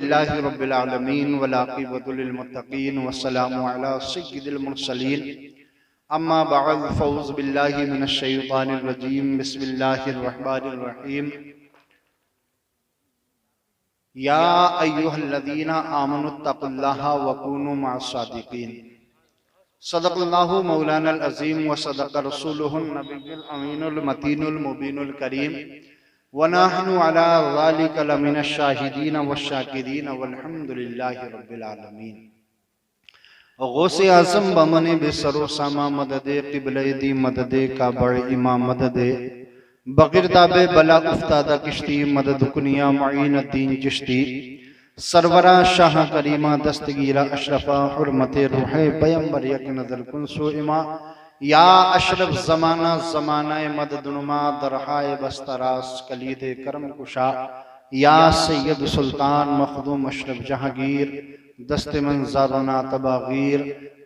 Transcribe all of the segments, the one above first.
अल्हम्दुलिल्लाहि रब्बिल आलमीन वल आक़िबतु लिल मुत्तक़ीन वस्सलामु अला सय्यिदिल मुरसलीन अम्मा बअद फ़ऊज़ु बिल्लाहि मिनश शैतानिर रजीम बिस्मिल्लाहिर रहमानिर रहीम या अय्युहल्लज़ीना आमनुत्तक़ुल्लाहा वकूनू मअस्सादिक़ीन सदक़ल्लाहु मौलानल अज़ीम व सदक़ रसूलुहुन नबियुल अमीनुल मतीनुल मुबीनुल करीम व नहनु अला ज़ालिका लमिनश शाहिदीन वश्शाकिरीन वल्हम्दुलिल्लाहि रब्बिल आलमीन। गौसे आज़म बमने बेसरो सामा मददे क़िबले दी मददे काबड़ इमाम मददे बग़ैर ताबे बला उफ्तादा किश्ती मदद कुनिया मुईनुद्दीन चिश्ती सरवरा शाह करीमा दस्तगीरा अशरफा हुर्मते रूहे पैगंबर यक नज़र कुन सुइमा या अशरफ ज़माना ज़मानाए मददनुमा दरहाए बस्तरास कलीदे करम कुशा या सैयद सुल्तान मखदूम अशरफ जहांगीर दस्ते मंज़ारना तबागीर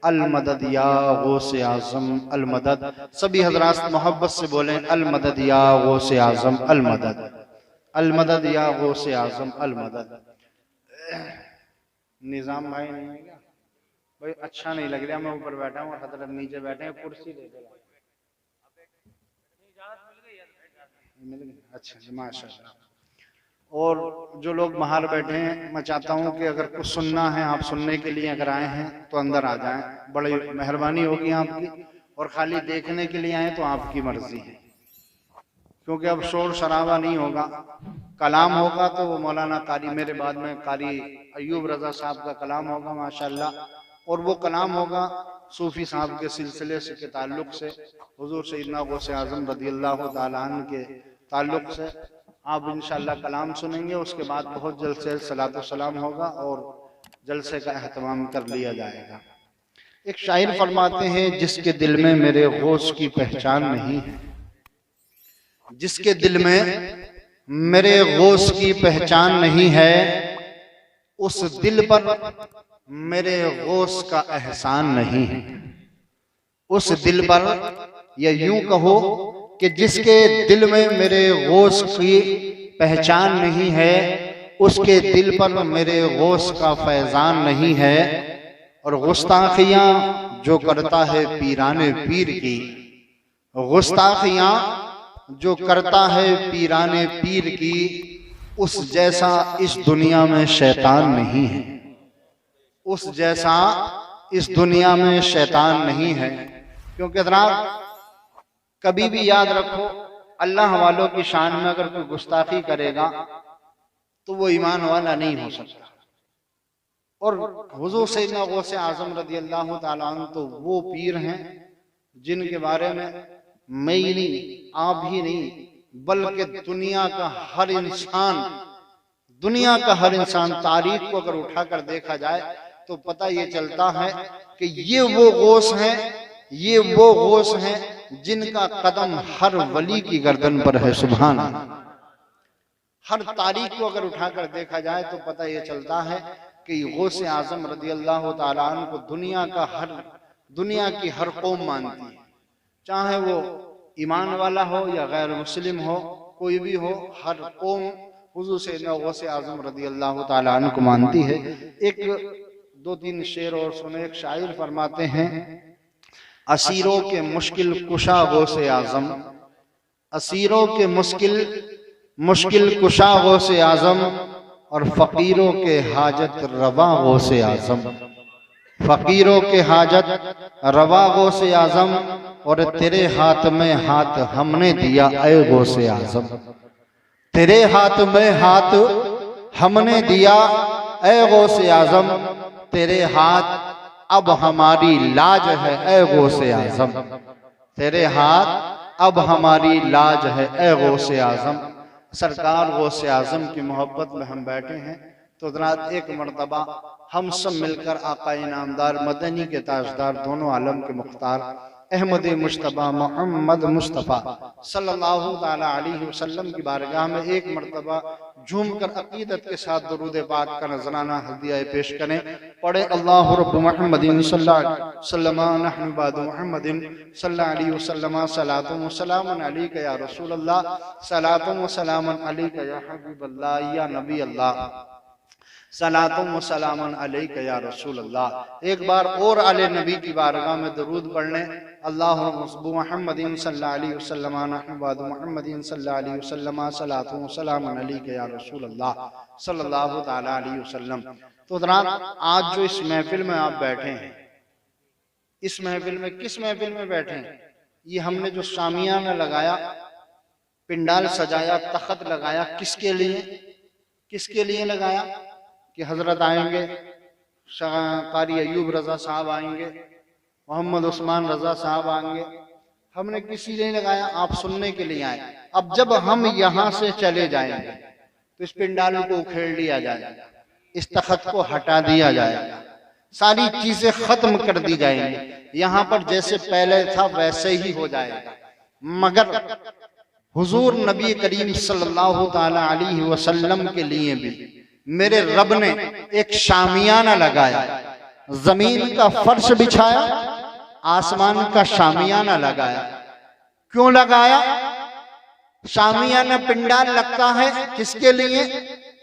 अल मदद या गौसे आज़म अल मदद। सभी हज़रात मोहब्बत से बोलें अल मदद या गौसे आज़म अल मदद, अल मदद या गौसे आज़म अल मदद। निज़ाम भाई नहीं है क्या भाई? अच्छा नहीं लग रहा, मैं ऊपर बैठा हूँ, हज़रत नीचे बैठे हैं, कुर्सी दे दो। अच्छा माशाल्लाह। और जो लोग बाहर बैठे हैं, मैं चाहता हूँ कि अगर कुछ सुनना है, आप सुनने के लिए अगर आए हैं तो अंदर आ जाएं, बड़ी मेहरबानी होगी आपकी। और खाली देखने के लिए आए तो आपकी मर्जी है, क्योंकि अब शोर शराबा नहीं होगा। कलाम होगा तो वो मौलाना कारी, मेरे बाद में कारी अयूब रजा साहब का कलाम होगा माशाल्लाह, और वो कलाम होगा सूफी साहब के सिलसिले से के ताल्लुक से, हुजूर सैयदना गौसे आज़म रज़ियल्लाहु ताला अन्हु के ताल्लुक से आप इंशाअल्लाह कलाम सुनेंगे। उसके बाद बहुत जल्द से सलातो सलाम होगा और जलसे का एहतमाम कर लिया जाएगा। एक शायर फरमाते हैं, जिसके दिल में मेरे गौस की पहचान नहीं है, जिसके दिल में मेरे गौस की पहचान नहीं है, उस दिल पर मेरे गौस का एहसान नहीं है। उस दिल पर, या यूं कहो कि जिसके दिल में मेरे गौस की पहचान नहीं है, उसके दिल पर मेरे गौस का फैजान नहीं है। और गुस्ताखियां जो करता है पीराने पीर की, गुस्ताखियां जो करता है पीराने पीर की, उस जैसा इस दुनिया में शैतान नहीं है, उस जैसा इस दुनिया में शैतान नहीं है। क्योंकि जनाब कभी भी याद रखो, अल्लाह वालों की शान में अगर कोई गुस्ताखी करेगा तो वो ईमान वाला नहीं हो सकता। और हुजूर सैयदना गौसे आज़म रज़ियल्लाहु ताला अन्हु तो वो पीर हैं जिनके बारे में मैं ही नहीं, आप ही नहीं, बल्कि दुनिया का हर इंसान, दुनिया का हर इंसान, तारीख को अगर उठाकर देखा जाए तो पता ये चलता है कि ये वो गौस हैं, ये वो गौस हैं जिनका कदम हर वली की गर्दन पर है। सुभान अल्लाह। हर तारीख को अगर उठाकर देखा जाए तो पता ये चलता है कि गौसे आज़म रज़ियल्लाहु ताला अन्हु को दुनिया की हर कौम मानती है, चाहे वो ईमान वाला हो या गैर मुस्लिम हो, कोई भी हो, हर कौम हुजूर सैयदना गौसे आज़म रज़ियल्लाहु ताला अन्हु को मानती है। एक दो तीन शेर और सुने। एक शायर फरमाते हैं, असीरों के मुश्किल कुशा गौसे आज़म, असीरों के मुश्किल कुशा गौसे आज़म, और फकीरों के हाजत रवा गौसे आज़म, फकीरों के हाजत रवा गौसे आज़म, और तेरे हाथ में हाथ हमने दिया ऐ गौसे आज़म, तेरे हाथ में हाथ हमने दिया ऐ गौसे आज़म, तेरे हाथ अब हमारी लाज है ऐ गौसे आज़म, तेरे हाथ अब हमारी लाज है ऐ गौसे आज़म। सरकार गौसे आज़म की मोहब्बत में हम बैठे हैं तो जनाब एक मर्तबा हम सब मिलकर आका इनामदार मदनी के ताजदार दोनों आलम के मुख्तार अहमद मुश्तबा मोहम्मद मुस्तफ़ा सल्लल्लाहु ताला अलैहि वसल्लम की बारगाह में एक मर्तबा झूमकर अकीदत के साथ दरूद पाक का नजराना हदिया पेश करें। पढ़े अल्लाहु रब्बु मुहम्मदिन सल्लल्लाहु अलैहि वसल्लम नहनु बादु मुहम्मदिन सल्लल्लाहु अलैहि वसल्लम सलातु व सलामुन अलैका या रसूल अल्लाह, सलातु व सलामुन अलैका या हबीब अल्लाह या नबी अल्लाह। सलातुम व सलामुन अलैका या रसूल अल्लाह। एक बार और आले नबी की बारगाह में दरूद पढ़ने, अल्लाहुम्मा मुहम्मदिन सल्लल्लाहु अलैहि वसल्लम नहमदु मुहम्मदिन सल्लल्लाहु अलैहि वसल्लम सलातुम व सलामुन अलैका या रसूल अल्लाह सल्लल्लाहु तआला अलैहि वसल्लम। तो जनाब, आज जो इस महफिल में आप बैठे हैं, इस महफिल में किस महफिल में बैठे हैं? ये हमने जो शामियाना लगाया, पिंडाल सजाया, तख्त लगाया, किसके लिए? किसके लिए लगाया? कि हजरत आएंगे, कारी अयूब रजा साहब आएंगे, मोहम्मद उस्मान रजा साहब आएंगे। हमने किसी लिए लगाया? आप सुनने के लिए आए। अब जब हम यहाँ से चले जाएंगे तो इस पिंडाल को उखेड़ लिया जाएगा, इस तख्त को हटा दिया जाएगा, सारी चीजें खत्म कर दी जाएंगी। यहाँ पर जैसे पहले था वैसे ही हो जाएगा। मगर हुजूर नबी करीम सल्लल्लाहु ताला अलैहि वसल्लम के लिए भी मेरे रब ने एक शामियाना लगाया, जमीन का फर्श बिछाया, आसमान का शामियाना लगाया। क्यों लगाया? शामियाना पिंडाल लगता है किसके लिए?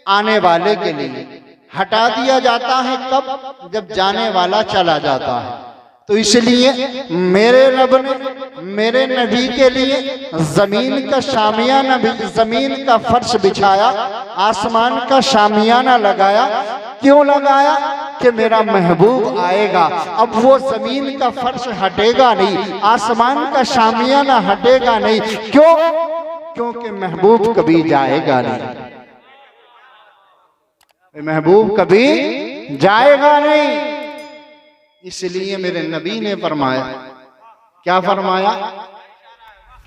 आने वाले के लिए। हटा दिया जाता है कब? जब जाने वाला चला जाता है। तो इसलिए मेरे रब ने मेरे नबी के लिए जमीन का शामियाना, जमीन का फर्श बिछाया, आसमान का शामियाना लगाया। क्यों लगाया? कि मेरा महबूब आएगा। अब वो जमीन का फर्श हटेगा नहीं, आसमान का शामियाना हटेगा नहीं। क्यों? क्योंकि महबूब कभी जाएगा नहीं, महबूब कभी जाएगा नहीं। इसलिए मेरे नबी ने फरमाया, क्या फरमाया?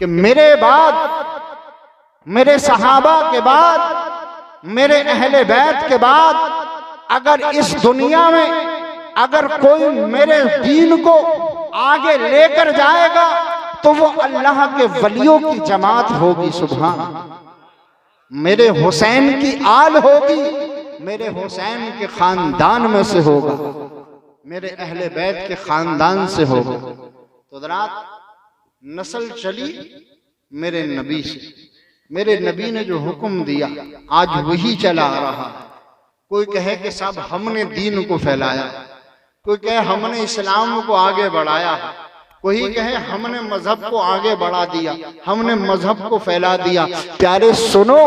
कि मेरे बाद, मेरे सहाबा के बाद, मेरे अहले बैत के बाद अगर इस दुनिया में अगर कोई मेरे दीन को आगे लेकर जाएगा तो वो अल्लाह के वलियों की जमात होगी। सुभान। मेरे हुसैन की आल होगी, मेरे हुसैन के खानदान में से होगा, मेरे अहले बैत के खानदान से होगा। तो रात नस्ल चली मेरे नबी से। मेरे नबी ने जो हुक्म दिया आज वही चला आ रहा है। कोई कहे कि साहब हमने दीन को फैलाया, कोई कहे हमने इस्लाम को आगे बढ़ाया, कोई कहे हमने मजहब को आगे बढ़ा दिया, हमने मजहब को फैला दिया। प्यारे सुनो,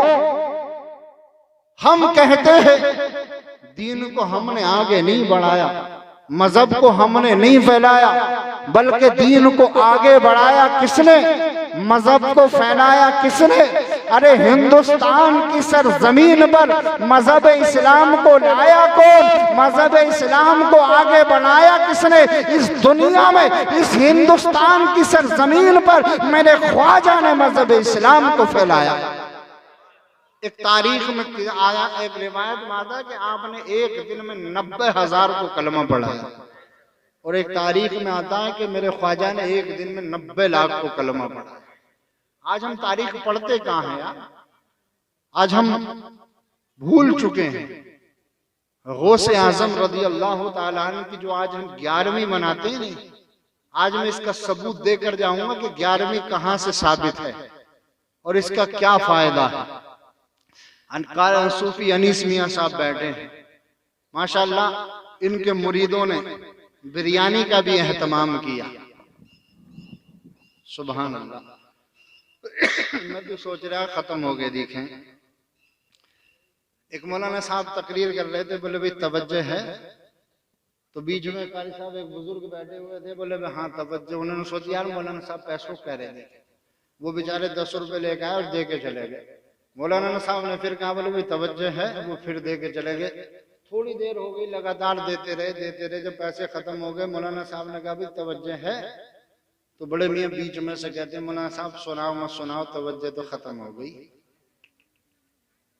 हम कहते हैं दीन को हमने आगे नहीं बढ़ाया, मजहब को हमने नहीं फैलाया, बल्कि दीन को आगे बढ़ाया किसने? मजहब को फैलाया किसने? अरे हिंदुस्तान की सरजमीन पर मजहब इस्लाम को लाया कौन? मजहब इस्लाम को आगे बढ़ाया किसने? इस दुनिया में, इस हिंदुस्तान की सरजमीन पर मेरे ख्वाजा ने मजहब इस्लाम को फैलाया। एक तारीख में आया, एक रिवायत में आता कि आपने एक दिन में 90,000 को कलमा पढ़ाया, और एक तारीख में आता है कि मेरे ख्वाजा ने एक दिन में 90 लाख को कलमा पढ़ा। आज हम तारीख पढ़ते कहाँ हैं यार? आज हम भूल चुके हैं। गौसे आजम रदी अल्लाह ताला अन्हु की जो आज हम 11वीं मनाते हैं, आज मैं इसका सबूत देकर जाऊंगा कि 11वीं कहाँ से साबित है और इसका क्या फायदा है। अनकार सूफी अनीस मियां साहब बैठे हैं, माशाल्लाह इनके मुरीदों ने बिरयानी का भी एहतमाम किया। सुभान अल्लाह। मैं तो सोच रहा खत्म हो गए। देखें, एक मौलाना साहब तकरीर कर रहे थे, बोले भाई तवज्जो है, तो बीच में कारी साहब एक बुजुर्ग बैठे हुए थे, बोले हाँ तवज्जो। उन्होंने सोचा यार मौलाना साहब पैसों कह रहे थे, वो बेचारे 10 रुपए लेके आए और दे के चले गए। मौलाना साहब ने फिर कहा, बोले भाई तवज्जो है, वो फिर दे के चले गए। थोड़ी देर हो गई, लगातार देते रहे। जब पैसे खत्म हो गए, मौलाना साहब ने कहा भाई तवज्जो है, तो बड़े मियाँ बीच में से कहते हैं मौलाना साहब सुनाओ मत सुनाओ, तवज्जो तो खत्म हो गई।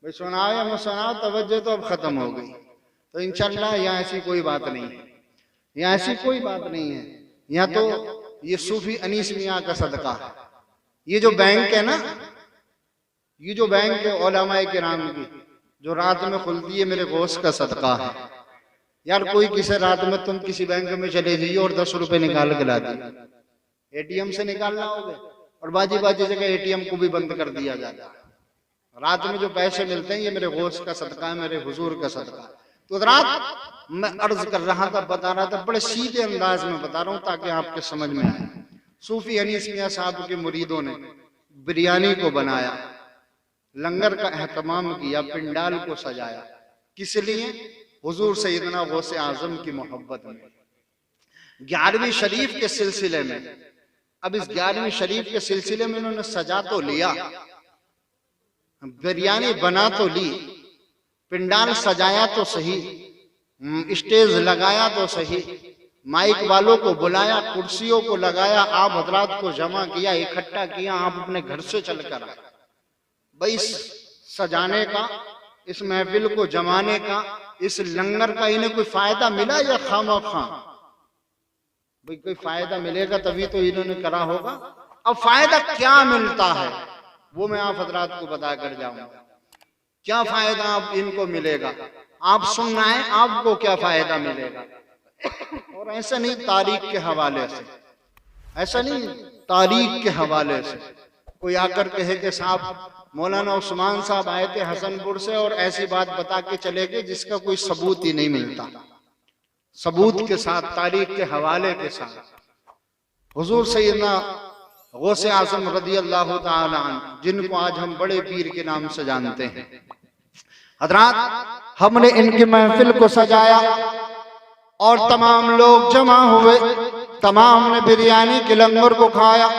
भाई सुनाओ या मत सुनाओ, तवज्जो तो अब खत्म हो गई। तो इंशाल्लाह यहाँ ऐसी कोई बात नहीं है, यहाँ ऐसी कोई बात नहीं है। यहाँ तो ये सूफी अनीस मियाँ का सदका है। ये जो बैंक है ना, ये जो बैंक है उलमाए किराम की जो रात में खुलती है, मेरे गौस का सदका है। यार कोई किसी रात में तुम किसी बैंक में चले जाइए और 10 रुपए निकाल के ला दिए, एटीएम से निकालना होगा और बाजी जगह एटीएम को भी बंद कर दिया जाता है। रात में जो पैसे मिलते हैं ये मेरे गौस का सदका है, मेरे हुजूर का सदका है। तो रात मैं अर्ज कर रहा था, बता रहा था, बड़े सीधे अंदाज में बता रहा हूं ताकि आपके समझ में आए। सूफी अनीस मियां साहब के मुरीदों ने बिरयानी को बनाया, लंगर का एहतमाम किया, पिंडाल को सजाया, किस लिए? हुजूर सैयदना गौसे आजम की मोहब्बत में। 11वीं शरीफ के सिलसिले में, अब इस 11वीं शरीफ के सिलसिले में इन्होंने सजा तो लिया, बिरयानी बना तो ली, पिंडाल सजाया तो सही, स्टेज लगाया तो सही, माइक वालों को बुलाया, कुर्सियों को लगाया, आप हजरात को जमा किया, इकट्ठा किया, आप अपने घर से चलकर आए। भाई सजाने का, इस महफिल को जमाने का, इस लंगर का इन्हें कोई फायदा मिला या खामखा? भाई कोई फायदा मिलेगा तभी तो इन्होंने करा होगा। अब फायदा क्या मिलता है वो मैं आप हजरात को बता कर जाऊंगा। क्या फायदा आप इनको मिलेगा, आप सुनना है आपको क्या फायदा मिलेगा। और ऐसा नहीं तारीख के हवाले से, ऐसा नहीं तारीख के हवाले से कोई आकर कहे कि साहब मौलाना उस्मान साहब आए थे हसनपुर से और ऐसी बात बता के चले गए जिसका कोई सबूत ही नहीं मिलता। सबूत के साथ, तारीख के हवाले के साथ हुजूर सैयदना गौसे आजम रदी अल्लाह ताला अन्हु, जिनको आज हम बड़े पीर के नाम से जानते हैं, हजरात हमने इनकी महफिल को सजाया और तमाम लोग जमा हुए, तमाम ने बिरयानी के लंगर को खाया।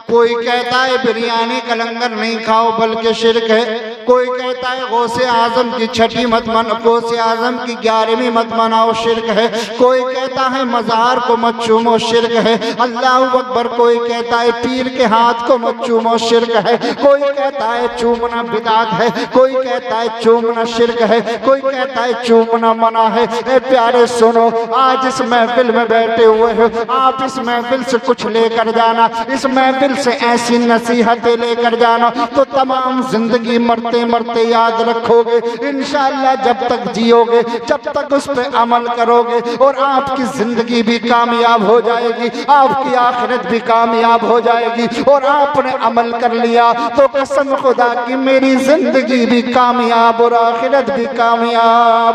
कोई कहता है बिरयानी का लंगर नहीं खाओ बल्कि शिरक है, कोई कहता है गौसे आजम की छठी मत मनाओ, गौसे आजम की 11वीं मत मनाओ, शिरक है, कोई कहता है मजार को मत चूमो, शिरक है, अल्लाह अकबर, कोई कहता है पीर के हाथ को मत चूमो, शिरक है, कोई कहता है चूमना बिदात है, कोई कहता है चूमना शिरक है, कोई कहता है चूमना मना है। ए प्यारे सुनो, आज इस महफिल में बैठे हुए हो, आप इस महफिल से कुछ लेकर जाना, इस महफिल से ऐसी नसीहतें लेकर जाना तो तमाम जिंदगी मरते मरते याद रखोगे। इंशाअल्लाह जब तक जियोगे, जब तक उस पे अमल करोगे और आपकी जिंदगी भी कामयाब हो जाएगी, आपकी आखिरत भी कामयाब हो जाएगी। और आपने अमल कर लिया तो कसम खुदा की मेरी जिंदगी भी कामयाब और आखिरत भी कामयाब।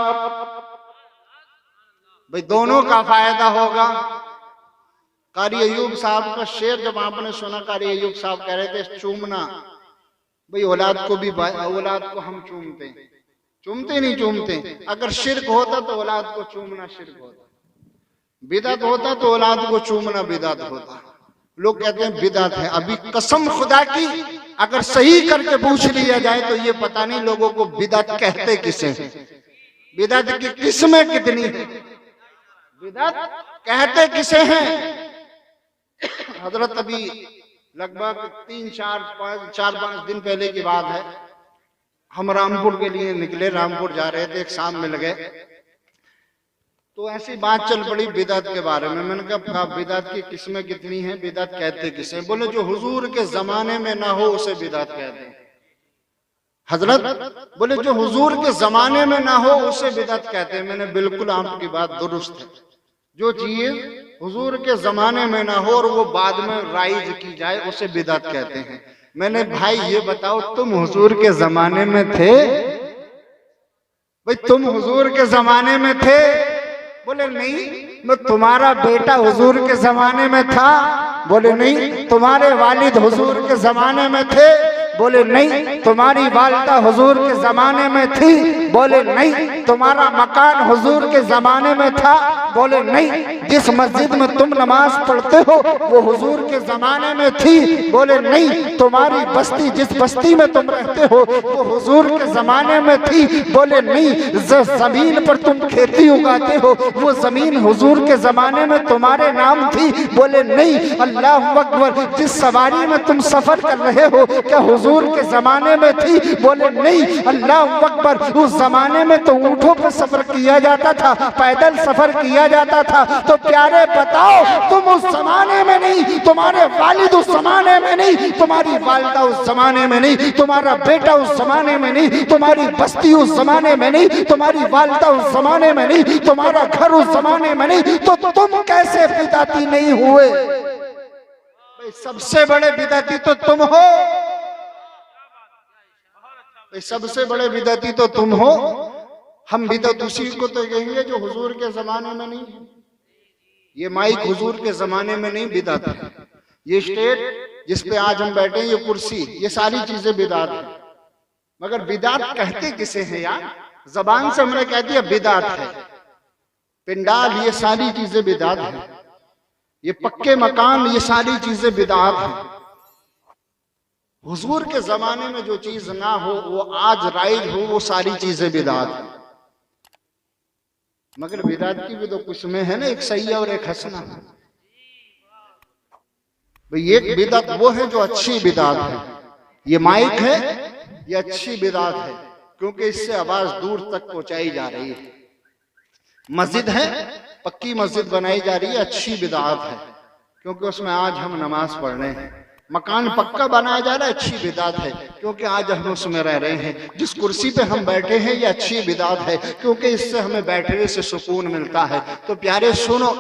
भाई दोनों का फायदा होगा। कारी अयूब साहब का शेर जब आपने सुना, कारी अयूब साहब कह रहे थे चूमना, भाई औलाद को भी, औलाद को हम चूमते नहीं चूमते। अगर शिर्क होता तो औलाद को चूमना शिर्क होता, बिदअत होता तो औलाद को चूमना बिदअत होता। लोग कहते हैं बिदअत है। अभी कसम खुदा की अगर सही करके पूछ लिया जाए तो ये पता नहीं लोगों को बिदअत कहते किसे, बिदअत की किस्में कितनी है, बिदअत कहते किसे हैं। हजरत अभी लगभग 4-5 दिन पहले की बात है, हम रामपुर के लिए निकले, रामपुर जा रहे थे, एक शाम मिल गए तो ऐसी बात चल पड़ी बिदअत के बारे में। मैंने कहा बिदअत की किस्में कितनी हैं, बिदअत कहते किसे? बोले जो हुजूर के जमाने में ना हो उसे बिदअत कहते हैं। हजरत बोले जो हुजूर के जमाने में ना हो उसे बिदअत कहते हैं। मैंने बिल्कुल आपकी बात दुरुस्त है, जो चीज हुजूर के जमाने में ना हो और वो बाद में राइज की जाए उसे बिदअत कहते हैं। मैंने भाई ये बताओ तुम हुजूर के जमाने में थे? भाई तुम हुजूर के जमाने में थे? बोले नहीं। मैं तुम्हारा बेटा हुजूर के जमाने में था? बोले नहीं। तुम्हारे वालिद हुजूर के जमाने में थे? बोले नहीं। तुम्हारी वालिदा हुजूर के जमाने में थी? बोले नहीं। तुम्हारा मकान हुजूर के जमाने में था? बोले नहीं। जिस मस्जिद में तुम नमाज पढ़ते हो वो हुजूर के जमाने में थी? बोले नहीं। तुम्हारी बस्ती, जिस बस्ती में तुम रहते हो वो हुजूर के जमाने में थी? बोले नहीं। जिस जमीन पर तुम खेती उगाते हो वो जमीन हुजूर के जमाने में तुम्हारे नाम थी? बोले नहीं। अल्लाह अकबर। जिस सवारी में तुम सफर कर रहे हो क्या हुजूर के जमाने में थी? बोले नहीं। अल्लाह अकबर। उस जमाने में तो ऊंटों पर सफर किया जाता था, पैदल सफर किया जाता था। तो प्यारे बताओ तुम उस जमाने में नहीं, तुम्हारे वालिद उस जमाने में नहीं, तुम्हारी वालिदा उस जमाने में नहीं, तुम्हारा बेटा उस जमाने में नहीं, तुम्हारी बस्ती उस जमाने में नहीं, तुम्हारी वालिदा उस जमाने में नहीं, तुम्हारा घर उस जमाने में नहीं, तो तुम कैसे बिदअती नहीं हुए? सबसे बड़े बिदअती तो तुम हो, सबसे बड़े बिदअती तो तुम हो। हम बिदअत उसी को तो कहेंगे जो हुजूर के जमाने में नहीं है। ये माइक हुजूर के जमाने में नहीं बिदअत है। ये स्टेज जिस पे आज हम बैठे हैं, ये कुर्सी, ये सारी चीजें बिदअत है। मगर बिदअत कहते किसे हैं यार? जबान से हमने कह दिया बिदअत है। पिंडाल, ये सारी चीजें बिदअत है। ये पक्के मकान, ये सारी चीजें बिदअत है। हुजूर के जमाने में जो चीज ना हो वो आज राइज हो, वो सारी चीजें बिदअत है। मगर बिदअत की भी तो कुछ में है ना, एक सही और एक हसना। भाई एक बिदअत वो है जो अच्छी बिदअत है। ये माइक है, ये अच्छी बिदअत है क्योंकि इससे आवाज दूर तक पहुंचाई जा रही है। मस्जिद है, पक्की मस्जिद बनाई जा रही है, अच्छी बिदअत है क्योंकि उसमें आज हम नमाज पढ़ रहे हैं। मकान पक्का बनाया जा रहा है, अच्छी बिदअत है क्योंकि आज हम उसमें रह रहे हैं। जिस कुर्सी पे हम बैठे हैं ये अच्छी बिदअत है क्योंकि इससे हमें बैठने से सुकून मिलता है। तो प्यारे सुनो,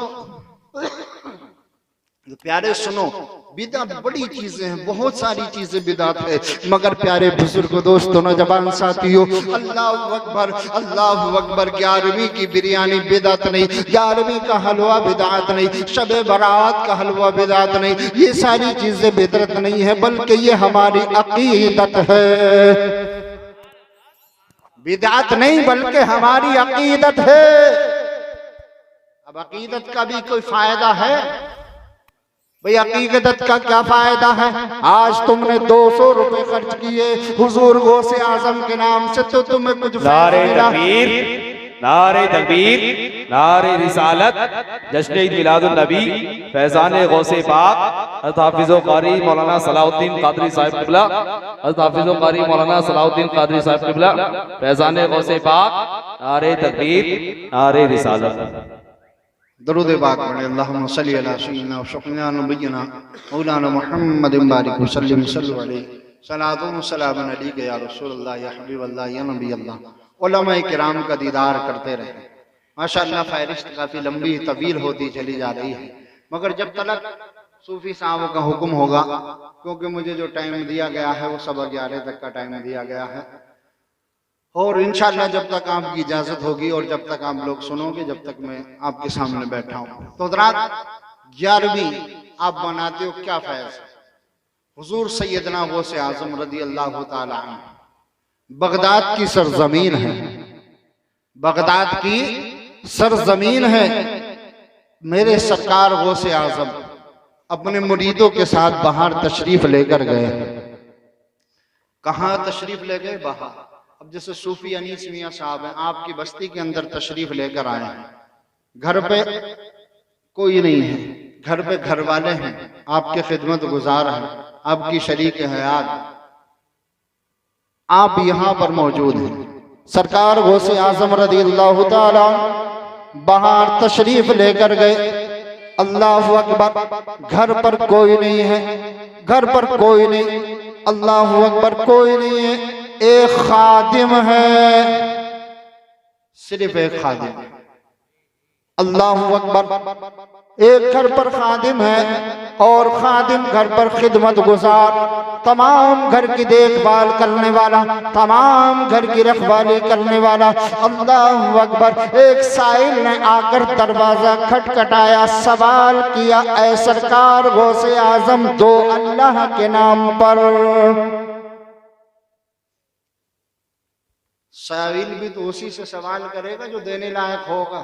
प्यारे सुनो, बिदअत बड़ी चीजें हैं, बहुत सारी चीजें बिदअत है। मगर प्यारे बुजुर्ग दोस्तों, नौजवान साथियों, अल्लाहु अकबर, अल्लाहु अकबर। 11वीं की बिरयानी बिदअत नहीं, 11वीं का हलवा बिदअत नहीं, शबे बारात का हलवा बिदअत नहीं, ये सारी चीजें बिदअत नहीं है, बल्कि ये हमारी अकीदत है। बिदअत नहीं बल्कि हमारी अकीदत है। अब अकीदत का भी कोई फायदा है? भाई अकीदत का क्या फायदा है? आज तुमने 200 रुपए खर्च किए हुजूर गौसे आजम के नाम से, तो तुम्हें कुछ नारे तकबीर, नारे तकबीर, नारे रिसालत, जश्न ईद मिलादुन नबी, फैजान गौसे पाक, हज़रत हाफिज़ कारी मौलाना सलाहुद्दीन कादरी साहिब क़िबला, हज़रत हाफिज़ कारी मौलाना सलाहुद्दीन कादरी साहिब क़िबला, फैजान गौसे पाक, नारे तकबीर, नारे रिसालत। दरूद पाक पढ़े। अल्लाहुम्मा सल्ली अला सय्यिदिना व शफ़ीना नबिय्यिना मौलाना मुहम्मदिन बारिक वसल्लिम सल्लल्लाहु अलैहि सलातुन व सलामुन अलैका या रसूलल्लाह या हबीबल्लाह या नबी अल्लाह। उलमाए किराम का दीदार करते रहे। माशाअल्लाह फ़हरिस्त काफ़ी लंबी तवील होती चली जा रही है, मगर जब तक सूफी साहबों का हुक्म होगा, क्योंकि मुझे जो टाइम दिया गया है वो सब 11 तक का टाइम दिया गया है, और इंशाअल्लाह जब तक आपकी इजाजत होगी और जब तक आप लोग सुनोगे, जब तक मैं आपके सामने बैठा हूं। तो रात 11वीं आप बनाते हो, क्या फैज़? हुजूर सैयदना गौसे आज़म रज़ी अल्लाह ताला अन्हु बगदाद की सरजमीन है, बगदाद की सरजमीन है। मेरे सरकार गौसे आज़म अपने मुरीदों के साथ बाहर तशरीफ लेकर गए। कहाँ तशरीफ ले गए? बाहर। अब जैसे सूफी अनीस मियां साहब हैं, आपकी बस्ती के अंदर तशरीफ लेकर आए हैं, घर पे कोई नहीं है, घर पे घर वाले हैं, आपके खिदमत गुजार हैं, आपकी शरीक हयात, आप यहाँ पर मौजूद हैं। सरकार गौसे आज़म रज़ियल्लाहु ताला बाहर तशरीफ लेकर गए। अल्लाहु अकबर। घर पर कोई नहीं है, घर पर कोई नहीं, अल्लाहु अकबर, कोई नहीं है। एक खादिम है, सिर्फ एक खादिम। अल्लाहु अकबर। एक घर पर खादिम है और खादिम घर पर खिदमत गुजार, तमाम घर की देखभाल करने वाला, तमाम घर की रखवाली करने वाला। अल्लाहु अकबर। एक साइल ने आकर दरवाजा खटखटाया, सवाल किया, ऐ सरकार गौसे आजम, दो अल्लाह के नाम पर। साइल भी तो उसी से सवाल करेगा जो देने लायक होगा।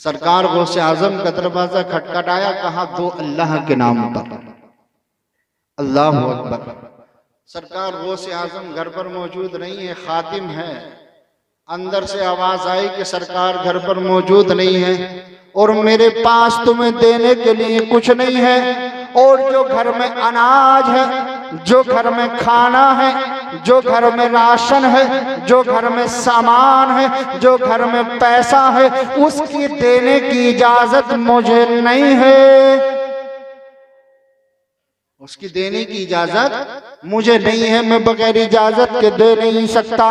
सरकार गौसे आजम का दरवाजा खटखटाया, कहा दो अल्लाह के नाम पर। अल्लाहु अकबर। सरकार गौसे आजम घर पर मौजूद नहीं है, खातिम है। अंदर से आवाज आई कि सरकार घर पर मौजूद नहीं है और मेरे पास तुम्हें देने के लिए कुछ नहीं है, और जो घर में अनाज है, जो घर में खाना है, जो घर में राशन है, जो घर में सामान है, जो घर में पैसा है, उसकी देने की इजाजत मुझे नहीं है। उसकी देने की इजाजत मुझे नहीं है, मैं बगैर इजाजत के दे नहीं सकता।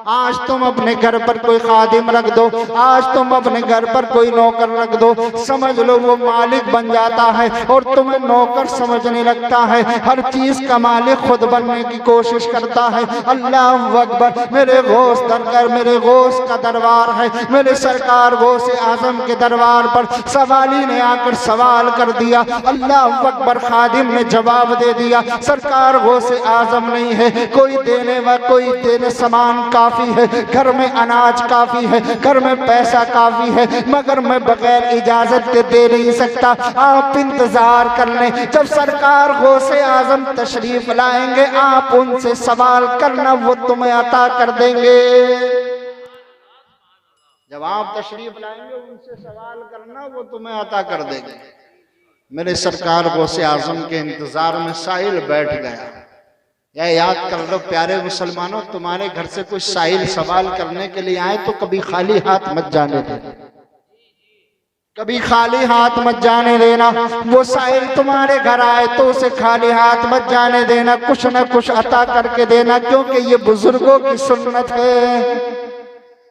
आज तुम अपने घर पर कोई खादिम रख दो, आज तुम अपने घर पर कोई नौकर रख दो, समझ लो वो मालिक बन जाता है और तुम्हें नौकर समझने लगता है। हर चीज का मालिक खुद बनने की कोशिश करता है। अल्लाह अकबर। मेरे गौस दरगाह, मेरे गौस का दरबार है, मेरे सरकार गौस आजम के दरबार पर सवाली ने आकर सवाल कर दिया। अल्लाह अकबर। खादिम ने जवाब दे दिया, सरकार गौस आजम नहीं है, कोई देने सामान काफी है, घर में अनाज काफी है, घर में पैसा काफी है, मगर मैं बगैर इजाजत के दे नहीं सकता। आप इंतजार कर लें, जब सरकार गौस आजम तशरीफ लाएंगे आप उनसे सवाल करना, वो तुम्हें अता कर देंगे। जब आप तशरीफ लाएंगे उनसे सवाल करना, वो तुम्हें अता कर देंगे। मेरे सरकार गौस आजम के इंतजार में साहिल बैठ गया। या याद कर लो प्यारे मुसलमानों, तुम्हारे घर से कोई साहिल सवाल करने के लिए आए तो कभी खाली हाथ मत जाने देना, कभी खाली हाथ मत जाने देना। वो साहिल तुम्हारे घर आए तो उसे खाली हाथ मत जाने देना, कुछ न कुछ अता करके देना, क्योंकि ये बुजुर्गों की सुन्नत है,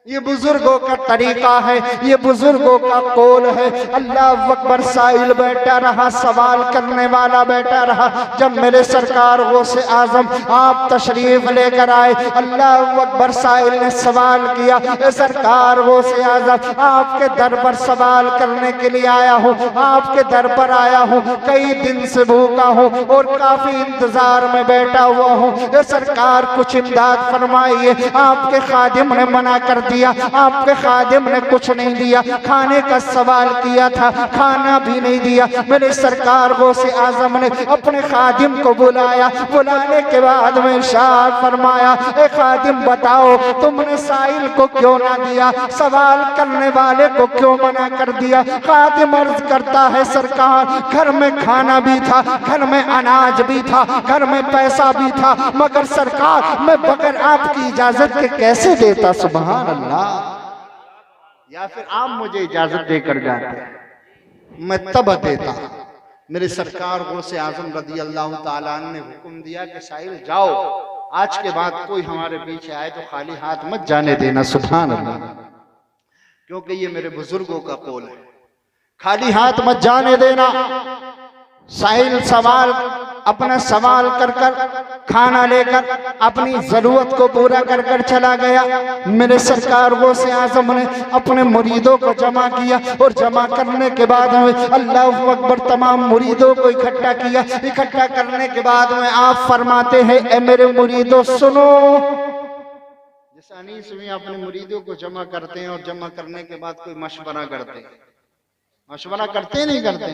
ये बुजुर्गों का तरीका है, ये बुजुर्गों का कौल है। अल्लाह अकबर। साहिल बैठा रहा, सवाल करने वाला बैठा रहा। जब मेरे सरकार गौस आजम आप तशरीफ लेकर आए, अल्लाह अकबर, साहिल ने सवाल किया, सरकार गौस आजम आपके दर पर सवाल करने के लिए आया हूँ, आपके दर पर आया हूँ, कई दिन से भूखा हूँ और काफी इंतजार में बैठा हुआ हूँ, सरकार कुछ इमदाद फरमाइए। आपके खादिम ने मना कर दिया, आपके खादिम ने कुछ नहीं दिया, खाने का सवाल किया था, खाना भी नहीं दिया। मेरे सरकार गौस आजम ने अपने खादिम को बुलाया, बुलाने के बाद में इरशाद फरमाया, ए खादिम बताओ तुमने साहिल को क्यों ना दिया, सवाल करने वाले को क्यों मना कर दिया। खादिम अर्ज करता है, सरकार घर में खाना भी था, घर में अनाज भी था, घर में पैसा भी था, मगर सरकार मैं बगैर आपकी इजाजत के कैसे देता। सुभान अल्लाह। या फिर आप मुझे इजाजत देकर जाते, मैं तब देता। मेरे सरकार गौस आजम रज़ी अल्लाह ताला ने हुक्म दिया कि साहिल जाओ, आज के बाद कोई हमारे पीछे आए तो खाली हाथ मत जाने देना। सुभान अल्लाह। क्योंकि ये मेरे बुजुर्गों का कौल है, खाली हाथ मत जाने देना। साहिल अपना सवाल कर खाना लेकर अपनी जरूरत को पूरा कर चला गया। मेरे सरकार गौस आजम ने अपने मुरीदों को जमा किया और जमा करने के बाद में अल्लाह अकबर तमाम मुरीदों को इकट्ठा किया। इकट्ठा करने के बाद में आप फरमाते हैं, ए मेरे मुरीदों सुनो। जैसे अनीस में अपने मुरीदों को जमा करते हैं और जमा करने के बाद कोई मशवरा करते हैं, मशवरा करते नहीं करते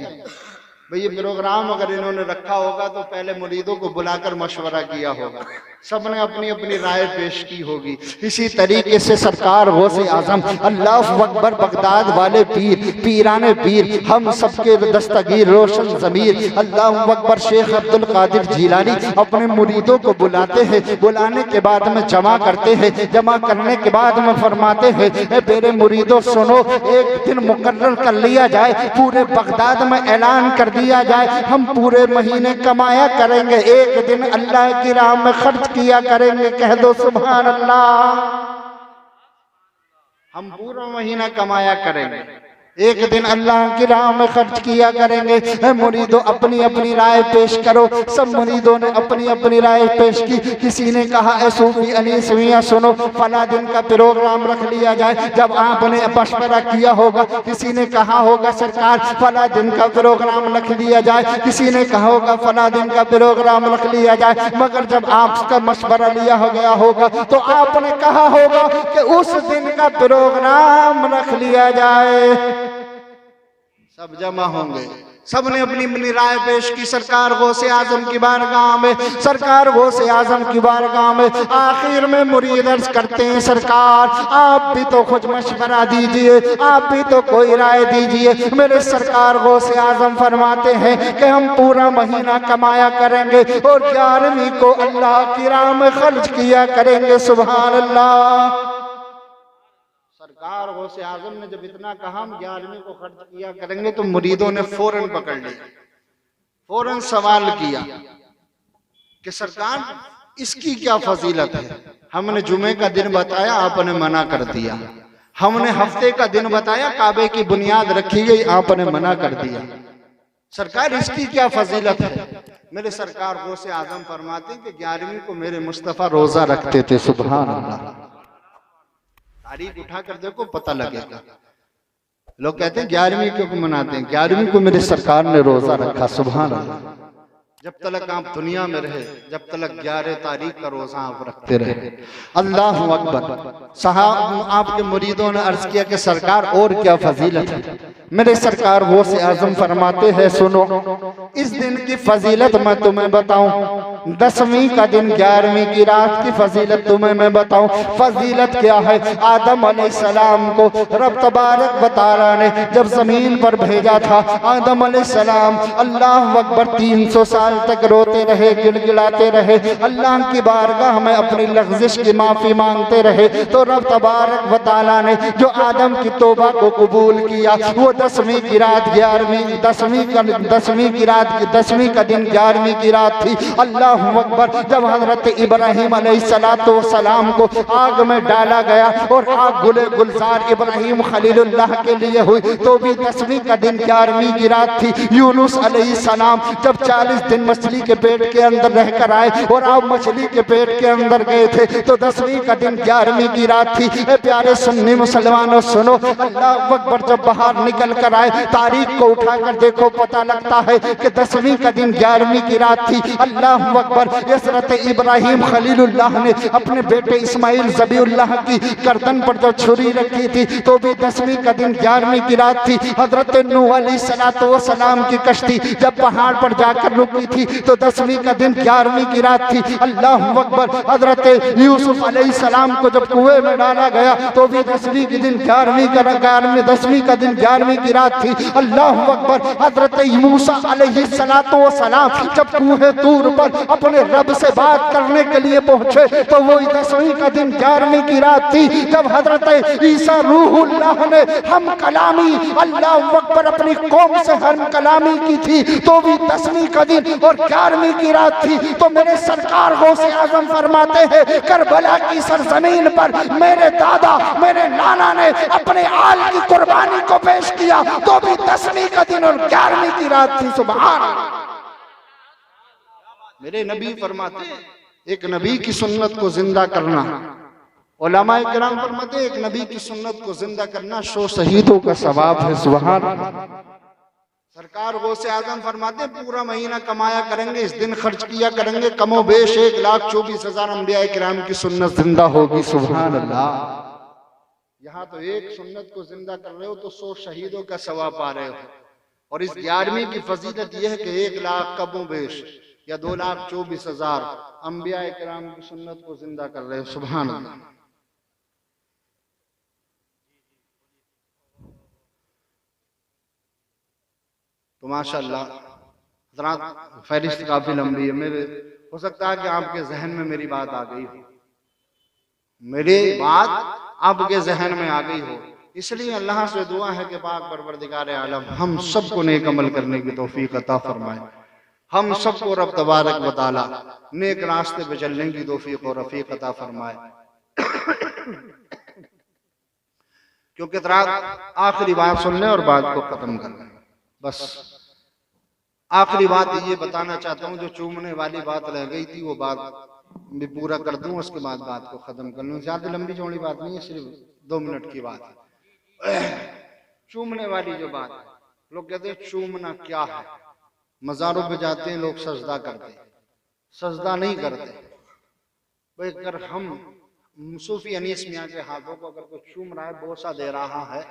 भाई, ये प्रोग्राम अगर इन्होंने रखा होगा तो पहले मुरीदों को बुलाकर मशवरा किया होगा, सबने अपनी अपनी राय पेश की होगी। इसी तरीके से सरकार गौस आजम अल्लाह अकबर बगदाद वाले पीर, पीराने पीर, हम सबके दस्तगीर रोशन ज़मीर अल्लाह अकबर शेख अब्दुल कादिर जिलानी अपने मुरीदों को बुलाते हैं। बुलाने के बाद में जमा करते हैं, जमा करने के बाद में फरमाते हैं, मेरे मुरीदों सुनो, एक दिन मुकर्रर कर लिया जाए, पूरे बगदाद में ऐलान कर दिया जाए, हम पूरे महीने कमाया करेंगे, एक दिन अल्लाह की राह में खर्च किया करेंगे। कह दो सुभान अल्लाह। हम पूरा महीना कमाया करेंगे, एक दिन अल्लाह की राह में खर्च किया करेंगे। मुरीदों अपनी अपनी राय पेश करो। सब मुरीदों ने अपनी अपनी राय पेश की। किसी ने कहा, ए सूफी अनीसवियाँ सुनो, फला दिन का प्रोग्राम रख लिया जाए। जब आपने मशवरा किया होगा, किसी ने कहा होगा सरकार फला दिन का प्रोग्राम रख लिया जाए, किसी ने कहा होगा फला दिन का प्रोग्राम रख लिया जाए, मगर जब आपका मशवरा लिया हो गया होगा तो आपने कहा होगा कि उस दिन का प्रोग्राम रख लिया जाए। सब जमा होंगे, सबने अपनी अपनी राय पेश की सरकार गौस आजम की बारगाह में, सरकार गौस आजम की बारगाह में। आखिर में मुरीद अर्ज करते हैं, सरकार आप भी तो कुछ मशवरा दीजिए, आप भी तो कोई राय दीजिए। मेरे सरकार गौस आजम फरमाते हैं कि हम पूरा महीना कमाया करेंगे और 11वीं को अल्लाह की राह में खर्च किया करेंगे। सुभान अल्लाह। सरकार गौस आजम ने जब इतना कहा हम 11वीं को खर्च किया करेंगे तो मुरीदों ने फौरन पकड़ लिया, फौरन सवाल किया, कि सरकार इसकी क्या फजीलत है। हमने जुमे का दिन बताया, आपने मना कर दिया। हमने हफ्ते का दिन बताया, काबे की बुनियाद रखी गई, आपने मना कर दिया। सरकार इसकी क्या फजीलत है। मेरे सरकार गौसे आजम फरमाते कि 11वीं को मेरे मुस्तफा रोजा रखते थे। सुभान अल्लाह। तारीख उठा कर देखो, पता लगेगा। लोग कहते हैं 11वीं क्यों मनाते हैं, 11वीं को मेरे सरकार ने रोजा रखा। सुभान अल्लाह। जब तक आप दुनिया में रहे, जब तक 11 तारीख का रोजा आप रखते रहे। अल्लाह अकबर। साहब आपके मुरीदों ने अर्ज किया कि सरकार और क्या फजीलत है। मेरे सरकार वो से आजम फरमाते हैं, सुनो इस दिन की फजीलत मैं तुम्हें बताऊं। 10वीं का दिन 11वीं की रात की फजीलत तुम्हें मैं बताऊं। फजीलत क्या है। आदम अलैहिस्सलाम को रब तबारक व तआला ने जब जमीन पर भेजा था, आदम अलैहिस्सलाम अल्लाह अकबर 300 साल तक रोते रहे, गिड़गिड़ाते रहे, अल्लाह की बारगाह में अपनी लग़्ज़िश की माफी मांगते रहे। तो रब तबारक व तआला ने जो आदम की तौबा को कबूल किया, वो 10वीं की रात 10वीं की रात 10वीं का दिन 11वीं की रात थी। अल्लाह अकबर। जब हजरत इब्राहिम अलैहिस्सलाम को आग में डाला गया और आग गुलजार इब्राहिम खलीलुल्लाह के लिए हुई, तो भी 10वीं का दिन 11वीं की रात थी। यूनुस अलैहिस्सलाम जब 40 दिन मछली के पेट के अंदर रहकर आए और आप मछली के पेट के अंदर गए थे, तो 10वीं का दिन 11वीं की रात थी। प्यारे सुन्नी मुसलमानों सुनो, अल्लाह अकबर जब बाहर निकल कर आए, तारीख को उठाकर देखो, पता लगता है कि 10वीं का दिन 11वीं की रात थी। अल्लाह अकबर। हज़रत इब्राहिम खलीलुल्लाह ने अपने बेटे इस्माइल ज़बीउल्लाह की गर्दन पर जब छुरी रखी थी, तो भी 10वीं का दिन 11वीं की रात थी। हजरत नूह अलैहिस्सलाम की कश्ती जब पहाड़ पर जाकर रुकी थी, तो 10वीं का दिन 11वीं की रात थी। अल्लाह अकबर। हजरत यूसुफ अलैहिस्सलाम को जब कुएं में डाला गया, तो भी 10वीं के दिन 10वीं का दिन 11वीं की रात थी। अल्लाह अकबर। हजरत मूसा अलैहिस्सलाम जब कुएं तूर पर अपने रब से बात करने के लिए पहुंचे, तो वो 10वीं का दिन 11वीं की रात थी। जब हजरत ईसा रूहुल्लाह ने हम कलामी अल्लाह अकबर अपनी कौम से हम कलामी की थी, तो भी 10वीं का दिन और 11वीं की रात थी। तो मेरे सरकार गौसे आजम फरमाते हैं, करबला की सरजमीन पर मेरे दादा मेरे नाना ने अपने आल की कुर्बानी को पेश किया, तो भी 10वीं का दिन और 11वीं की रात थी। सुभान अल्लाह। मेरे नबी फरमाते, एक नबी की सुन्नत को जिंदा करना, उलमाए किराम फरमाते एक नबी की सुन्नत को जिंदा करना 100 शहीदों का सवाब है। सुभान अल्लाह। सरकार गौसे आजम फरमाते पूरा महीना कमाया करेंगे, इस दिन खर्च किया करेंगे, कमो बेश 1,24,000 अंबिया किराम की सुन्नत जिंदा होगी। सुभान अल्लाह। यहाँ तो एक सुन्नत को जिंदा कर रहे हो तो 100 शहीदों का सवाब पा रहे हो। और इस 11वीं की फजीलत यह है कि 1 लाख कमो बेश या 2,24,000 अंबिया किराम की सुन्नत को जिंदा कर रहे हो। सुभान अल्लाह। तो माशाअल्लाह हज़रात फहरिस्त काफी लंबी है। मेरे हो सकता है कि आपके जहन में मेरी बात आ गई हो, मेरी बात आपके जहन में आ गई हो। इसलिए अल्लाह से दुआ है कि पाक परवरदिगार आलम हम सबको नेक अमल करने की तौफीक अता फरमाए, हम सबको रब तबारक व तआला नेक रास्ते पे चलने की तौफीक और रफीक अता फरमाए। क्योंकि आखिरी बात सुन ले और बात को खत्म कर लें। बस आखिरी बात ये बताना चाहता हूँ, जो चूमने वाली बात रह गई थी वो बात भी पूरा कर दूं, उसके बाद बात को खत्म कर लूँ। ज्यादा लंबी चौड़ी बात नहीं है, सिर्फ 2 मिनट की बात है। चूमने वाली जो बात है, लोग कहते हैं चूमना क्या है। मज़ारों पे जाते हैं लोग, सजदा करते हैं, सजदा नहीं करते भाई। अगर हम सूफी अनीस मियाँ के हाथों को अगर कोई चूम रहा है, बोसा दे रहा है,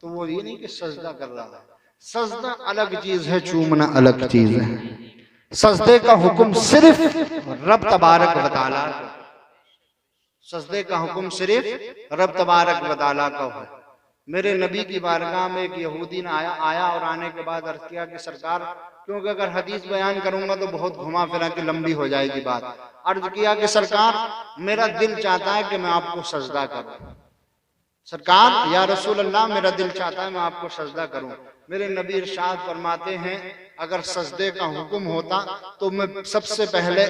तो वो ये नहीं कि सजदा कर रहा है। सजदा अलग चीज है, चूमना अलग चीज है। सजदे का हुक्म सिर्फ रब तबारक व तआला, सजदे का हुक्म सिर्फ रब तबारक व तआला का है। मेरे नबी की बारगाह में एक यहूदी ने आया और आने के बाद अर्ज किया कि सरकार, क्योंकि अगर हदीस बयान करूंगा तो बहुत घुमा फिरा के लंबी हो जाएगी बात। अर्ज किया कि सरकार मेरा दिल चाहता है कि मैं आपको सजदा करूं। सरकार या रसूल अल्लाह मेरा दिल चाहता है मैं आपको सजदा करूं। मेरे नबी इरशाद फरमाते हैं, अगर सजदे का हुक्म होता तो मैं सबसे पहले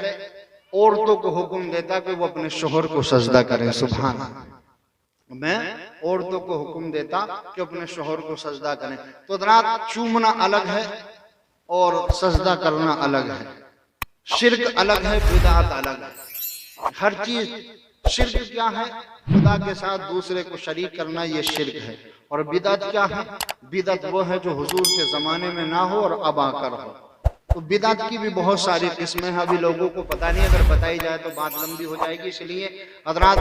औरतों को हुक्म देता कि वो अपने शोहर को सजदा करें। सुभान अल्लाह। मैं औरतों को हुक्म देता कि अपने शोहर को सजदा करें। तो जनाब चूमना अलग है और सजदा करना अलग है, शिर्क अलग है, बिदात अलग है। हर चीज शिर्क क्या है? खुदा के साथ दूसरे को शरीक करना, ये शिर्क है। और बिदअत क्या है? बिदअत वो है जो हुजूर के जमाने में ना हो और अब आकर हो। तो बिदअत की भी बहुत सारी किस्में हैं, अभी लोगों को पता नहीं, अगर बताई जाए तो बात लंबी हो जाएगी। इसलिए हज़रात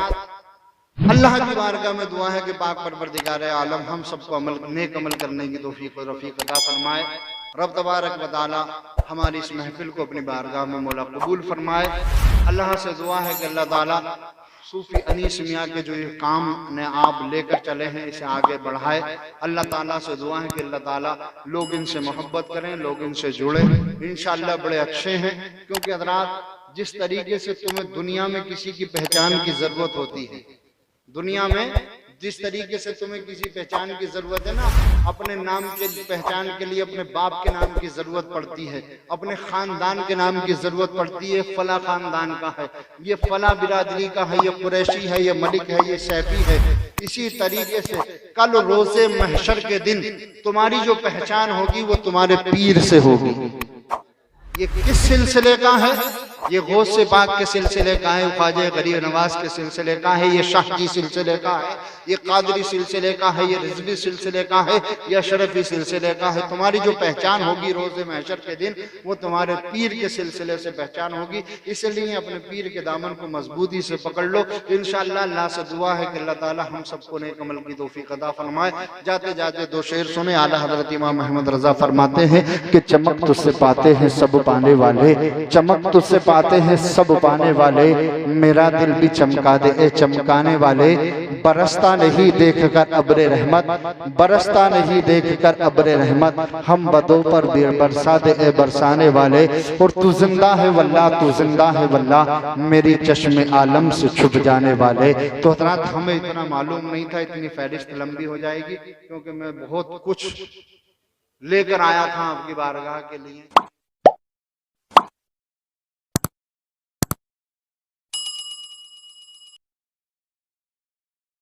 अल्लाह की बारगाह में दुआ है कि पाक परवरदिगार आलम हम सबको नेक अमल करने की तौफीक और रफीक अता फरमाए। रब तबारक व तआला हमारी इस महफिल को अपनी बारगाह में मौला कबूल फरमाए। अल्लाह से दुआ है कि अल्लाह ताला सूफी अनीस मियाँ के जो ये काम ने आप लेकर चले हैं इसे आगे बढ़ाए। अल्लाह ताला से दुआ है कि अल्लाह ताला लोग इनसे मोहब्बत करें, लोग इनसे जुड़े, इंशाअल्लाह बड़े अच्छे हैं। क्योंकि हज़रात जिस तरीके से तुम्हें दुनिया में किसी की पहचान की जरूरत होती है, दुनिया में जिस तरीके से तुम्हें किसी पहचान की जरूरत है ना, अपने नाम के पहचान के लिए अपने बाप के नाम की जरूरत पड़ती है, अपने खानदान के नाम की जरूरत पड़ती है। फला खानदान का है, ये फला बिरादरी का है, ये कुरैशी है, ये मलिक है, ये सैफी है। इसी तरीके से कल रोज़े महशर के दिन तुम्हारी जो पहचान होगी वो तुम्हारे पीर से होगी। ये किस सिलसिले का है? ये गौसे पाक के सिलसिले का है, ख्वाजा गरीब नवाज के सिलसिले का है, ये शाहजी सिलसिले का है, ये कादरी सिलसिले का है, ये रिजवी सिलसिले का है, या शरफी सिलसिले का है। तुम्हारी जो पहचान होगी रोज़े महशर के दिन वो तुम्हारे पीर के सिलसिले से पहचान होगी। इसलिए अपने पीर के दामन को मजबूती से पकड़ लो। इंशाअल्लाह अल्लाह से दुआ है कि अल्लाह ताला हम सबको नेक अमल की तौफीक अता फरमाए। जाते जाते दो शेर सुने। आला हज़रत इमाम अहमद रज़ा फरमाते हैं कि चमक तुझसे पाते हैं सब पाने वाले, चमक तुझसे पाते हैं सब पाने वाले, मेरा दिल भी चमका दे ए चमकाने वाले। बरसता नहीं देख कर अब्रे रहमत, बरसता नहीं देख कर अब्रे रहमत, हम बदों पर बरसा दे ए बरसाने वाले। और तू जिंदा है वल्लाह, तू जिंदा है वल्लाह, मेरी चश्मे आलम से छुप जाने वाले। तो हज़रात हमें इतना मालूम नहीं था, इतनी फहरिस्त लंबी हो जाएगी, क्योंकि मैं बहुत कुछ लेकर आया था आपकी बारगाह के लिए।